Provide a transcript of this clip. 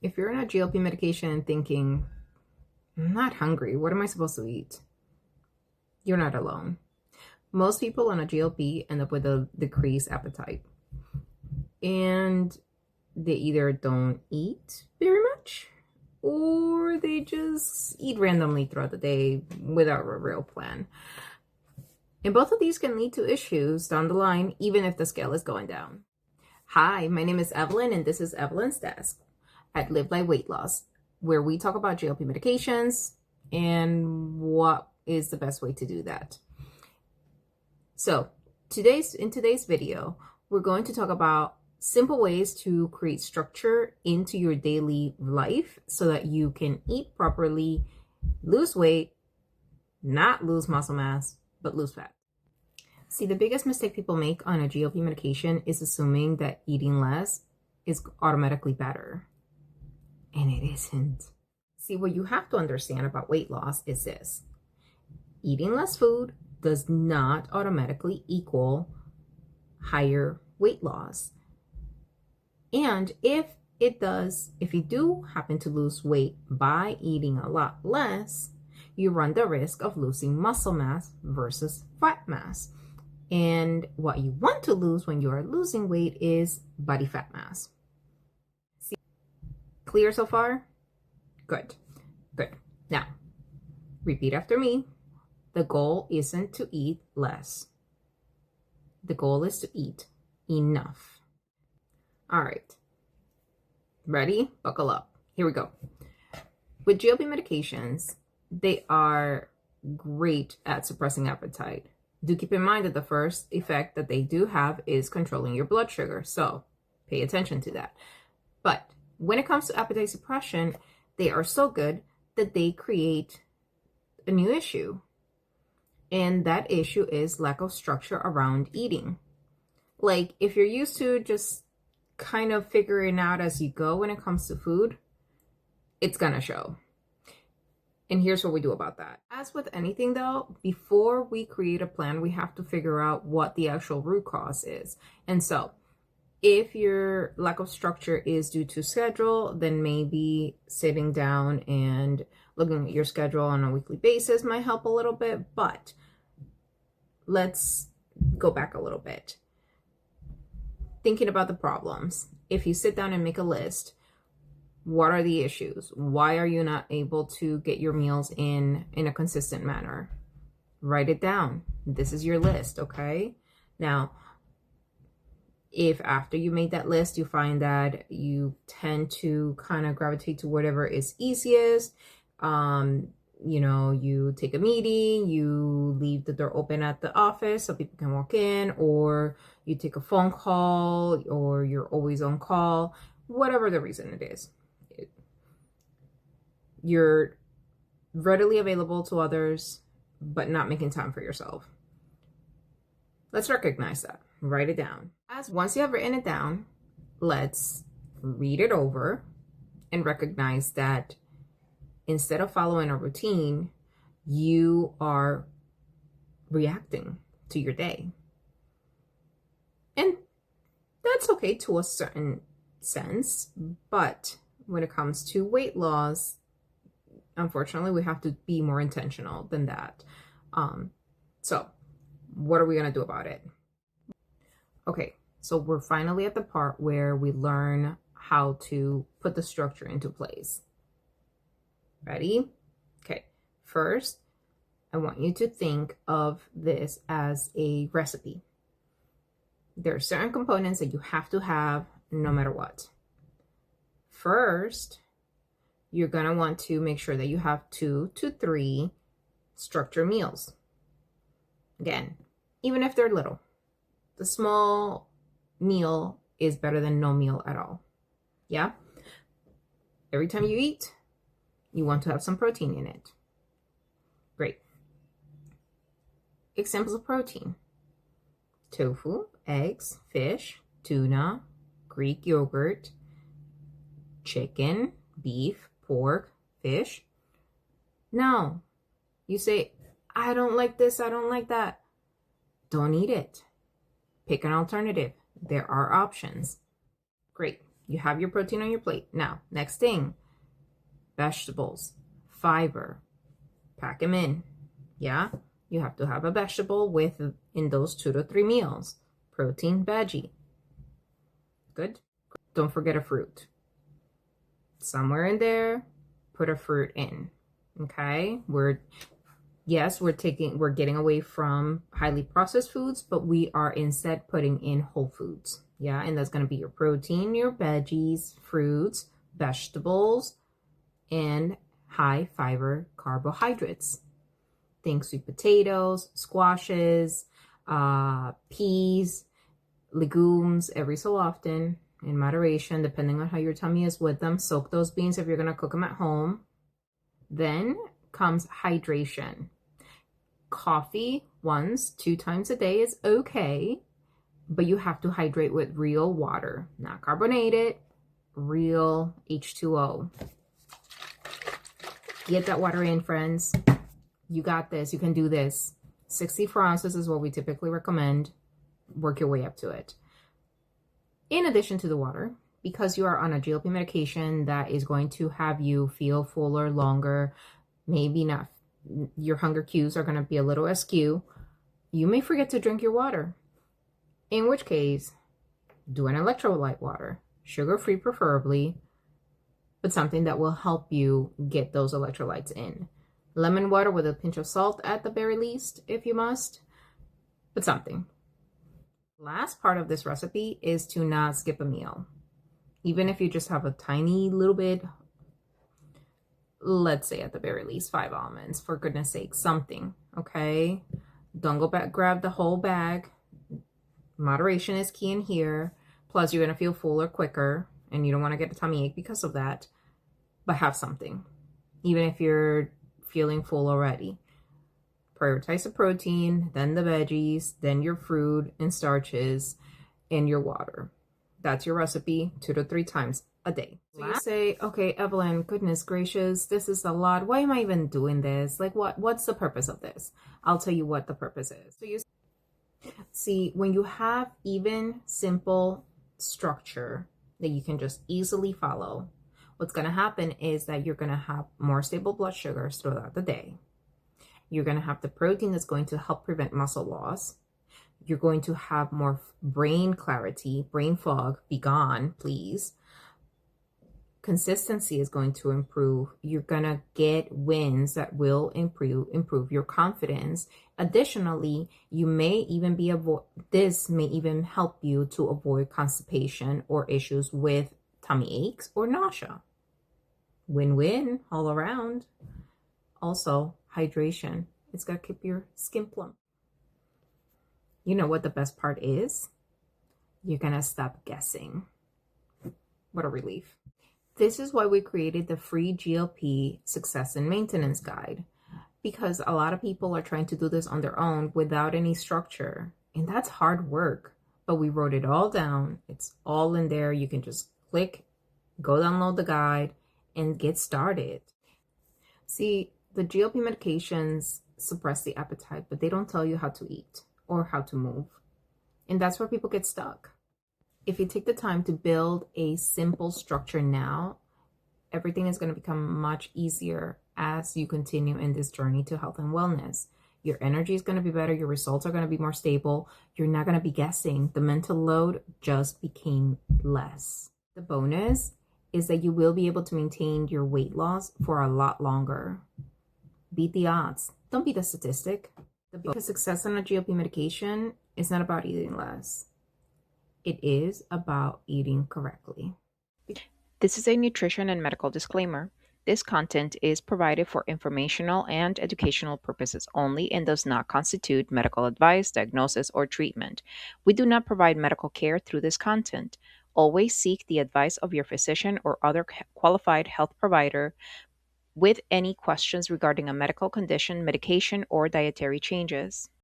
If you're on a GLP medication and thinking, I'm not hungry, what am I supposed to eat? You're not alone. Most people on a GLP end up with a decreased appetite. And they either don't eat very much or they just eat randomly throughout the day without a real plan. And both of these can lead to issues down the line, even if the scale is going down. Hi, my name is Evelyn, and this is Evelyn's Desk at Live Life Weight Loss, where we talk about GLP medications and what is the best way to do that. So in today's video, we're going to talk about simple ways to create structure into your daily life so that you can eat properly, lose weight, not lose muscle mass, but lose fat. See, the biggest mistake people make on a GLP medication is assuming that eating less is automatically better. And it isn't. See, what you have to understand about weight loss is this. Eating less food does not automatically equal higher weight loss. And if you do happen to lose weight by eating a lot less, you run the risk of losing muscle mass versus fat mass. And what you want to lose when you are losing weight is body fat mass. See, clear so far? Good. Now, repeat after me. The goal isn't to eat less. The goal is to eat enough. All right. Ready? Buckle up. Here we go. With GLP medications, they are great at suppressing appetite. Do keep in mind that the first effect that they do have is controlling your blood sugar. So pay attention to that. But when it comes to appetite suppression, they are so good that they create a new issue. And that issue is lack of structure around eating. Like if you're used to just kind of figuring out as you go when it comes to food, it's gonna show. And here's what we do about that. As with anything though, before we create a plan, we have to figure out what the actual root cause is. And so if your lack of structure is due to schedule, then maybe sitting down and looking at your schedule on a weekly basis might help a little bit. But let's go back a little bit. Thinking about the problems. If you sit down and make a list, what are the issues? Why are you not able to get your meals in a consistent manner? Write it down. This is your list, okay? Now, if after you made that list, you find that you tend to kind of gravitate to whatever is easiest, you take a meeting, you leave the door open at the office so people can walk in, or you take a phone call, or you're always on call, whatever the reason it is. You're readily available to others, but not making time for yourself. Let's recognize that. Write it down. Once you have written it down, let's read it over and recognize that instead of following a routine, you are reacting to your day. And that's okay to a certain sense, but when it comes to weight loss, unfortunately, we have to be more intentional than that. So what are we going to do about it? Okay, so we're finally at the part where we learn how to put the structure into place. Ready? Okay, first, I want you to think of this as a recipe. There are certain components that you have to have no matter what. First, you're going to want to make sure that you have 2 to 3 structured meals. Again, even if they're little, the small meal is better than no meal at all. Yeah? Every time you eat, you want to have some protein in it. Great. Examples of protein: tofu, eggs, fish, tuna, Greek yogurt, chicken, beef, pork, fish. Now, you say, I don't like this, I don't like that. Don't eat it. Pick an alternative. There are options. Great. You have your protein on your plate. Now, next thing, vegetables, fiber, pack them in. Yeah, you have to have a vegetable in those 2 to 3 meals. Protein, veggie. Good. Don't forget a fruit. Somewhere in there, put a fruit in. Okay? We're getting away from highly processed foods, but we are instead putting in whole foods. Yeah, and that's going to be your protein, your veggies, fruits, vegetables, and high fiber carbohydrates. Think sweet potatoes, squashes, peas, legumes every so often in moderation, depending on how your tummy is with them. Soak those beans if you're going to cook them at home. Then comes hydration. Coffee 2 times a day is okay, but you have to hydrate with real water, not carbonated, real H2O. Get that water in, friends. You got this. You can do this. 64 ounces is what we typically recommend. Work your way up to it. In addition to the water, because you are on a GLP medication that is going to have you feel fuller longer, maybe not, your hunger cues are going to be a little askew, you may forget to drink your water. In which case, do an electrolyte water, sugar-free preferably, but something that will help you get those electrolytes in. Lemon water with a pinch of salt at the very least, if you must, but something. Last part of this recipe is to not skip a meal. Even if you just have a tiny little bit, let's say at the very least 5 almonds, for goodness sake, something, okay? Don't go back, grab the whole bag. Moderation is key in here. Plus, you're going to feel fuller quicker, and you don't want to get a tummy ache because of that. But have something, even if you're feeling full already. Prioritize the protein, then the veggies, then your fruit and starches, and your water. That's your recipe 2 to 3 times a day. So you say, okay, Evelyn, goodness gracious, this is a lot. Why am I even doing this? Like, what's the purpose of this? I'll tell you what the purpose is. So you see, when you have even simple structure that you can just easily follow, what's going to happen is that you're going to have more stable blood sugars throughout the day. You're going to have the protein that's going to help prevent muscle loss. You're going to have more brain clarity, brain fog, be gone, please. Consistency is going to improve. You're going to get wins that will improve your confidence. Additionally, you may even this may even help you to avoid constipation or issues with tummy aches or nausea. Win-win all around. Also, hydration. It's going to keep your skin plump. You know what the best part is? You're going to stop guessing. What a relief. This is why we created the free GLP Success and Maintenance Guide, because a lot of people are trying to do this on their own without any structure, and that's hard work, but we wrote it all down. It's all in there. You can just click, go download the guide, and get started. See, the GLP medications suppress the appetite, but they don't tell you how to eat or how to move, and that's where people get stuck. If you take the time to build a simple structure now, everything is going to become much easier as you continue in this journey to health and wellness. Your energy is going to be better. Your results are going to be more stable. You're not going to be guessing. The mental load just became less. The bonus is that you will be able to maintain your weight loss for a lot longer. Beat the odds. Don't beat the statistic. Because success on a GLP medication is not about eating less. It is about eating correctly. This is a nutrition and medical disclaimer. This content is provided for informational and educational purposes only and does not constitute medical advice, diagnosis, or treatment. We do not provide medical care through this content. Always seek the advice of your physician or other qualified health provider with any questions regarding a medical condition, medication, or dietary changes.